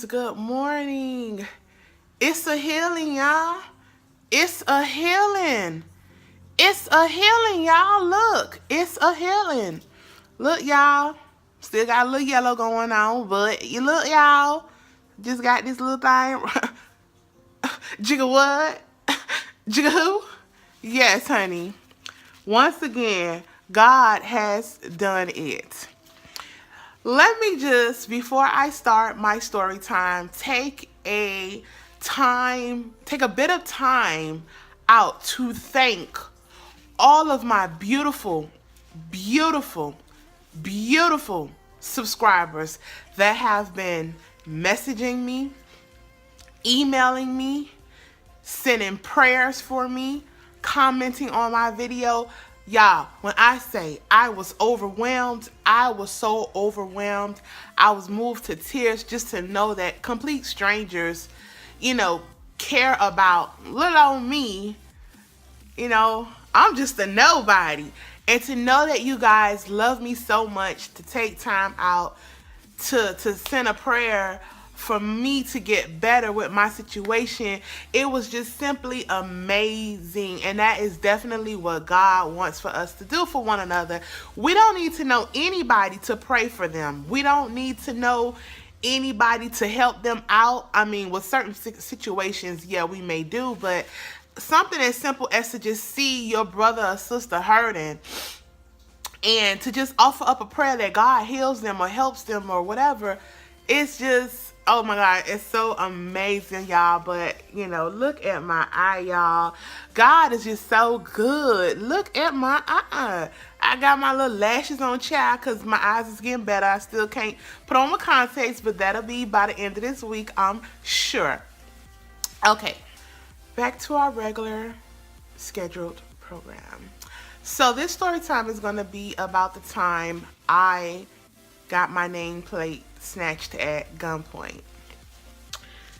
Good morning. It's a healing, y'all. It's a healing. It's a healing, y'all. Look, it's a healing. Look, y'all. Still got a little yellow going on, but you look, y'all. Just got this little thing. Jigga what? Jigga who? Yes, honey. Once again, God has done it. Let me just, before I start my story time, take a bit of time out to thank all of my beautiful, beautiful, beautiful subscribers that have been messaging me, emailing me, sending prayers for me, commenting on my video. Y'all, when I say I was overwhelmed, I was so overwhelmed. I was moved to tears just to know that complete strangers, care about little old me. I'm just a nobody. And to know that you guys love me so much to take time out to send a prayer for me to get better with my situation, it was just simply amazing. And that is definitely what God wants for us to do for one another. We don't need to know anybody to pray for them. We don't need to know anybody to help them out. I mean, with certain situations, yeah, we may do, but something as simple as to just see your brother or sister hurting and to just offer up a prayer that God heals them or helps them or whatever, it's just, oh my God, it's so amazing, y'all. But, look at my eye, y'all. God is just so good. Look at my eye. I got my little lashes on, child, because my eyes is getting better. I still can't put on my contacts, but that'll be by the end of this week, I'm sure. Okay, back to our regular scheduled program. So this story time is going to be about the time I got my nameplate snatched at gunpoint.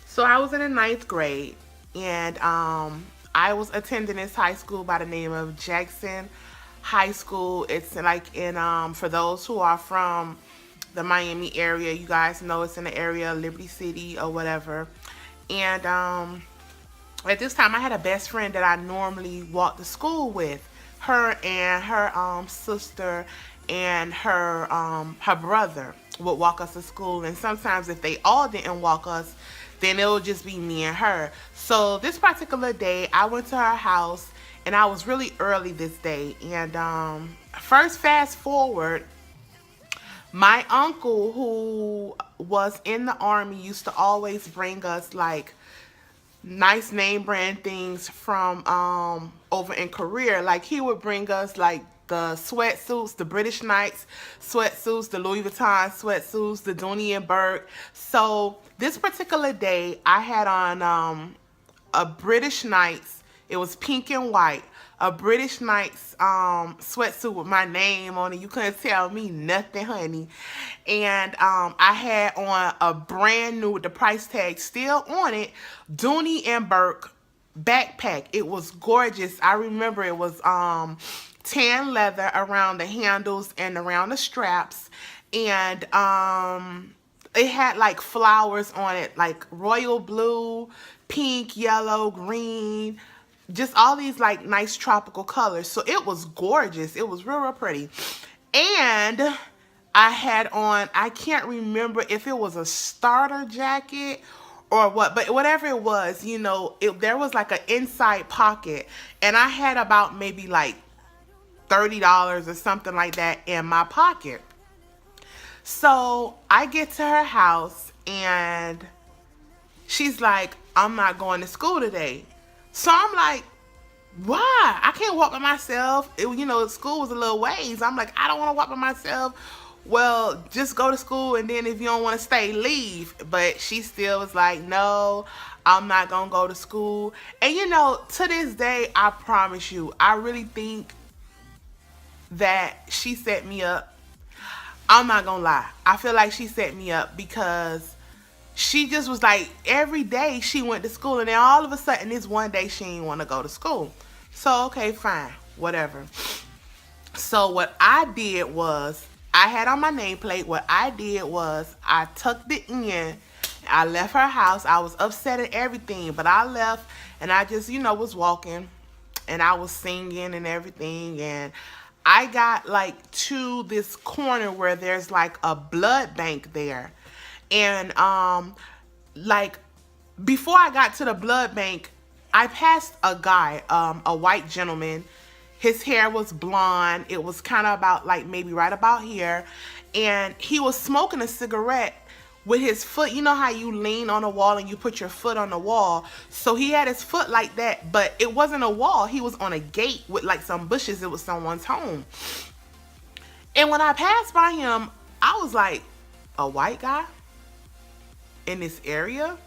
So I was in the 9th grade, and I was attending this high school by the name of Jackson High School. It's like in, for those who are from the Miami area, you guys know it's in the area of Liberty City or whatever. And at this time, I had a best friend that I normally walked to school with. Her and her sister and her brother would walk us to school. And sometimes if they all didn't walk us, then it would just be me and her. So this particular day, I went to her house, and I was really early this day. And first, fast forward, my uncle, who was in the Army, used to always bring us like nice name brand things from over in Korea. Like, he would bring us like the sweatsuits, the British Knights sweatsuits, the Louis Vuitton sweatsuits, the Dooney and Burke. So this particular day, I had on a British Knights. It was pink and white. A British Knights sweatsuit with my name on it. You couldn't tell me nothing, honey. And I had on a brand new, with the price tag still on it, Dooney and Burke backpack. It was gorgeous. I remember it was tan leather around the handles and around the straps. And it had like flowers on it, like royal blue, pink, yellow, green, just all these like nice tropical colors. So it was gorgeous. It was real pretty. And I had on, I can't remember if it was a starter jacket or what, but whatever it was, there was like an inside pocket, and I had about maybe like $30 or something like that in my pocket. So I get to her house, and she's like, I'm not going to school today. So I'm like, why? I can't walk by myself. School was a little ways. I'm like, I don't want to walk by myself. Well, just go to school, and then if you don't want to stay, leave. But she still was like, no, I'm not going to go to school. And to this day, I promise you, I really think that she set me up. I'm not going to lie. I feel like she set me up, because she just was like, every day she went to school, and then all of a sudden this one day she didn't want to go to school. So, okay, fine, whatever. So what I did was, I had on my nameplate. What I did was, I tucked it in. I left her house. I was upset and everything, but I left and I just, was walking and I was singing and everything. And I got like to this corner where there's like a blood bank there. And like before I got to the blood bank, I passed a guy, a white gentleman. His hair was blonde. It was kind of about like maybe right about here. And he was smoking a cigarette with his foot. You know how you lean on a wall and you put your foot on the wall? So he had his foot like that, but it wasn't a wall. He was on a gate with like some bushes. It was someone's home. And when I passed by him, I was like, a white guy in this area?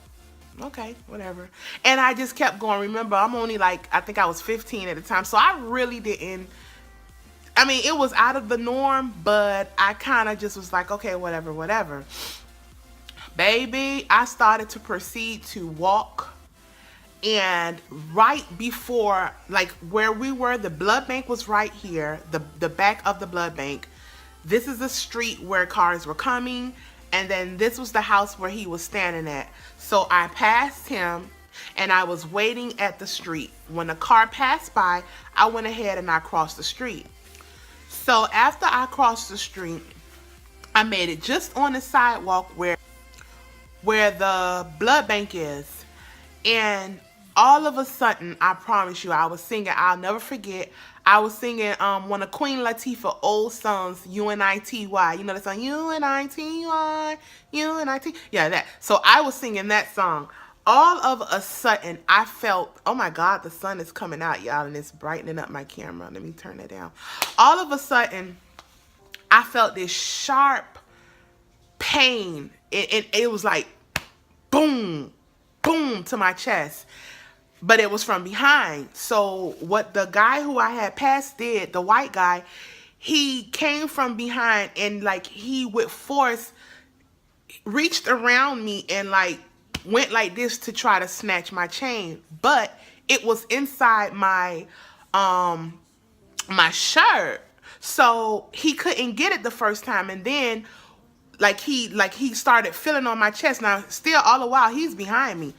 Okay, whatever. And I just kept going. Remember, I'm only like, I think I was 15 at the time. So I really didn't, I mean, it was out of the norm, but I kind of just was like, okay, whatever, whatever. Baby, I started to proceed to walk. And right before, like where we were, the blood bank was right here, the back of the blood bank. This is the street where cars were coming. And then this was the house where he was standing at. So I passed him and I was waiting at the street. When the car passed by, I went ahead and I crossed the street. So after I crossed the street, I made it just on the sidewalk where the blood bank is. And all of a sudden, I promise you, I was singing, I'll never forget, I was singing one of Queen Latifah old songs, UNITY. You know that song, UNITY, UNITY? Yeah, that. So I was singing that song. All of a sudden, I felt, oh my God, the sun is coming out, y'all, and it's brightening up my camera. Let me turn it down. All of a sudden, I felt this sharp pain. It was like, boom, boom to my chest. But it was from behind. So what the guy who I had passed did, the white guy, he came from behind and like he with force reached around me and like went like this to try to snatch my chain. But it was inside my my shirt. So he couldn't get it the first time. And then like he started feeling on my chest. Now still all the while he's behind me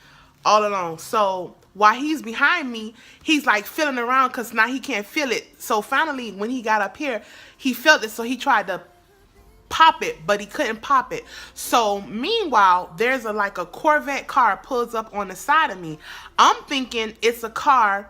all along. So while he's behind me, he's like feeling around because now he can't feel it. So finally, when he got up here, he felt it. So he tried to pop it, but he couldn't pop it. So meanwhile, there's like a Corvette car pulls up on the side of me. I'm thinking it's a car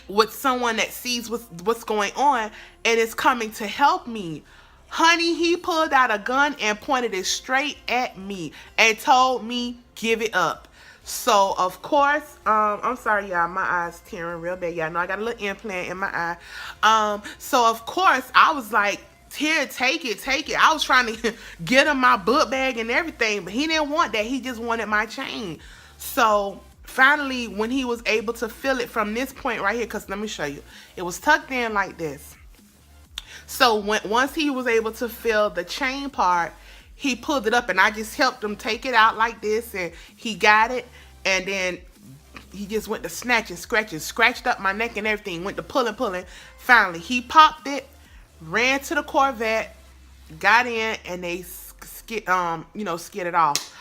with someone that sees what's going on and is coming to help me. Honey, he pulled out a gun and pointed it straight at me and told me, give it up. So, of course, I'm sorry, y'all, my eye's tearing real bad. Y'all know I got a little implant in my eye. So, of course, I was like, here, take it. I was trying to get him my book bag and everything, but he didn't want that. He just wanted my chain. So, finally, when he was able to feel it from this point right here, because let me show you. It was tucked in like this. So, once he was able to feel the chain part, he pulled it up and I just helped him take it out like this and he got it. And then he just went to snatching, scratching, scratched up my neck and everything, went to pulling. Finally, he popped it, ran to the Corvette, got in, and they skidded off.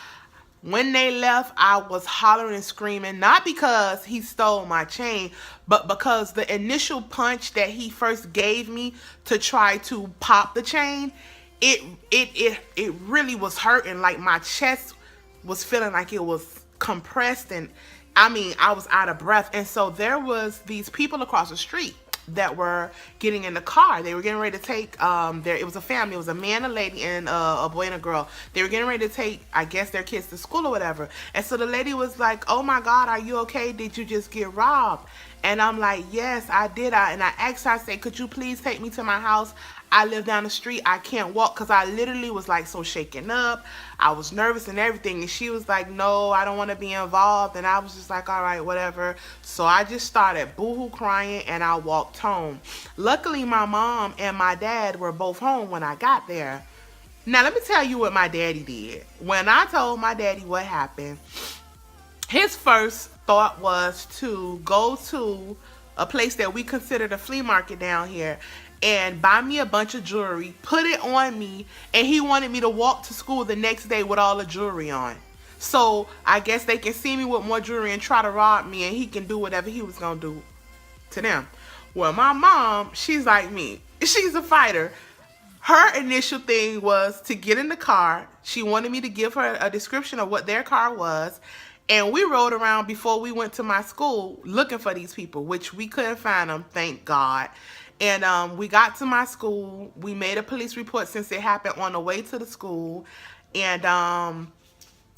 When they left, I was hollering and screaming, not because he stole my chain, but because the initial punch that he first gave me to try to pop the chain, it really was hurting. Like my chest was feeling like it was compressed, and I mean I was out of breath. And so there was these people across the street that were getting in the car. They were getting ready to take it was a family. It was a man, a lady, and a boy and a girl. They were getting ready to take, I guess, their kids to school or whatever. And so the lady was like, oh my God, are you okay? Did you just get robbed? And I'm like, yes, I did. And I asked her, I said, could you please take me to my house? I live down the street. I can't walk, because I literally was like so shaken up. I was nervous and everything. And she was like, no, I don't want to be involved. And I was just like, all right, whatever. So I just started boohoo crying and I walked home. Luckily, my mom and my dad were both home when I got there. Now, let me tell you what my daddy did. When I told my daddy what happened, his first thought was to go to a place that we consider the flea market down here and buy me a bunch of jewelry, put it on me, and he wanted me to walk to school the next day with all the jewelry on. So I guess they can see me with more jewelry and try to rob me, and he can do whatever he was gonna do to them. Well, my mom, she's like me. She's a fighter. Her initial thing was to get in the car. She wanted me to give her a description of what their car was. And we rode around before we went to my school looking for these people, which we couldn't find them, thank God. And we got to my school. We made a police report since it happened on the way to the school. And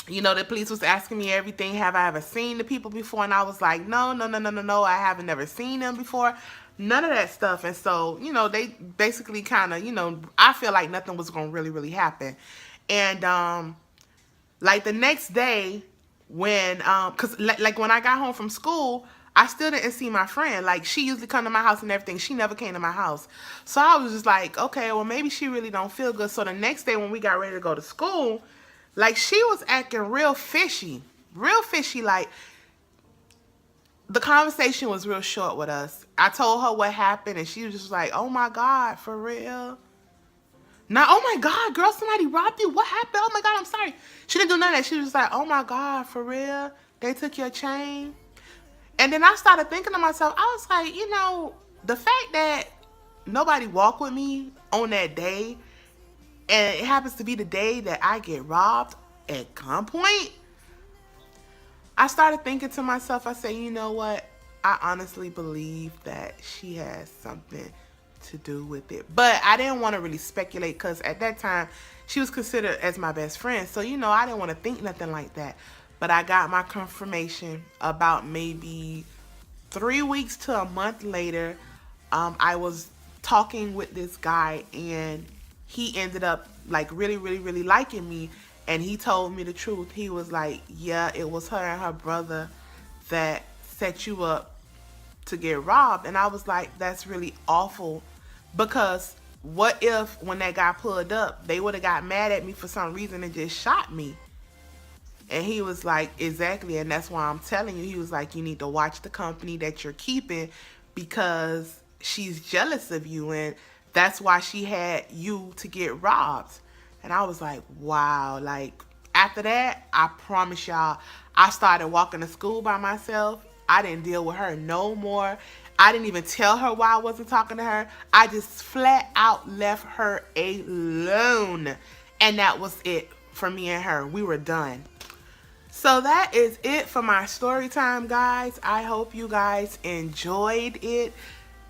you know, the police was asking me everything. Have I ever seen the people before? And I was like, no, no, no, no, no, no. I haven't never seen them before. None of that stuff. And so, you know, they basically kind of, you know, I feel like nothing was going to really happen. And like the next day when, cause like when I got home from school, I still didn't see my friend. Like, she usually come to my house and everything. She never came to my house. So I was just like, okay, well, maybe she really don't feel good. So the next day when we got ready to go to school, like, she was acting real fishy. Like, the conversation was real short with us. I told her what happened, and she was just like, oh my God, for real? Now, oh my God, girl, somebody robbed you. What happened? Oh my God, I'm sorry. She didn't do none of that. She was just like, oh my God, for real? They took your chain? And then I started thinking to myself, I was like, you know, the fact that nobody walked with me on that day, and it happens to be the day that I get robbed at gunpoint, I started thinking to myself, I said, you know what? I honestly believe that she has something to do with it. But I didn't want to really speculate because at that time, she was considered as my best friend. So, you know, I didn't want to think nothing like that. But I got my confirmation about maybe 3 weeks to a month later. I was talking with this guy, and he ended up like really liking me. And he told me the truth. He was like, yeah, it was her and her brother that set you up to get robbed. And I was like, that's really awful, because what if when that guy pulled up, they would have got mad at me for some reason and just shot me? And he was like, exactly. And that's why I'm telling you. He was like, you need to watch the company that you're keeping, because she's jealous of you, and that's why she had you to get robbed. And I was like, wow. Like, after that, I promise y'all, I started walking to school by myself. I didn't deal with her no more. I didn't even tell her why I wasn't talking to her. I just flat out left her alone. And that was it for me and her. We were done. So that is it for my story time, guys. I hope you guys enjoyed it.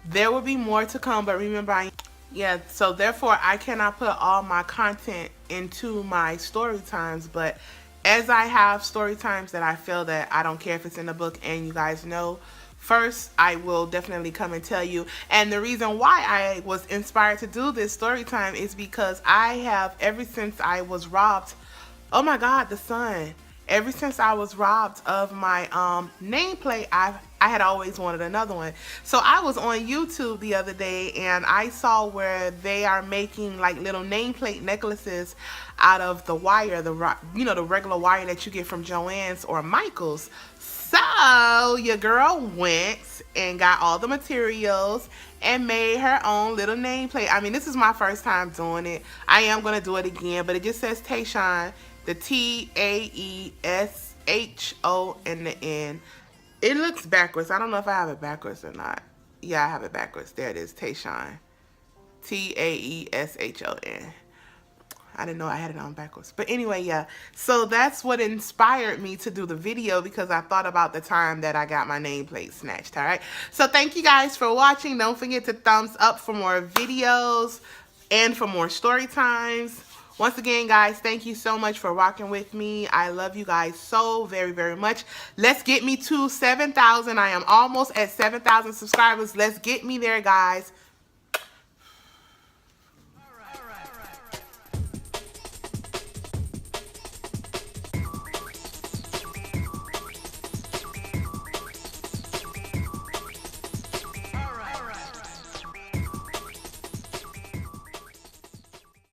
There will be more to come, but remember, so therefore I cannot put all my content into my story times, but as I have story times that I feel that I don't care if it's in the book and you guys know first, I will definitely come and tell you. And the reason why I was inspired to do this story time is because I have, ever since I was robbed, oh my God, the sun. Ever since I was robbed of my nameplate, I had always wanted another one. So I was on YouTube the other day, and I saw where they are making like little nameplate necklaces out of the wire, the regular wire that you get from Joann's or Michael's. So your girl went and got all the materials and made her own little nameplate. I mean, this is my first time doing it. I am going to do it again, but it just says Taeshon, the Taesho in the end. It looks backwards. I don't know if I have it backwards or not. Yeah, I have it backwards. There it is, Taeshon. Taeshon. I didn't know I had it on backwards. But anyway, yeah. So that's what inspired me to do the video, because I thought about the time that I got my nameplate snatched, all right? So thank you guys for watching. Don't forget to thumbs up for more videos and for more story times. Once again, guys, thank you so much for rocking with me. I love you guys so very much. Let's get me to 7,000. I am almost at 7,000 subscribers. Let's get me there, guys.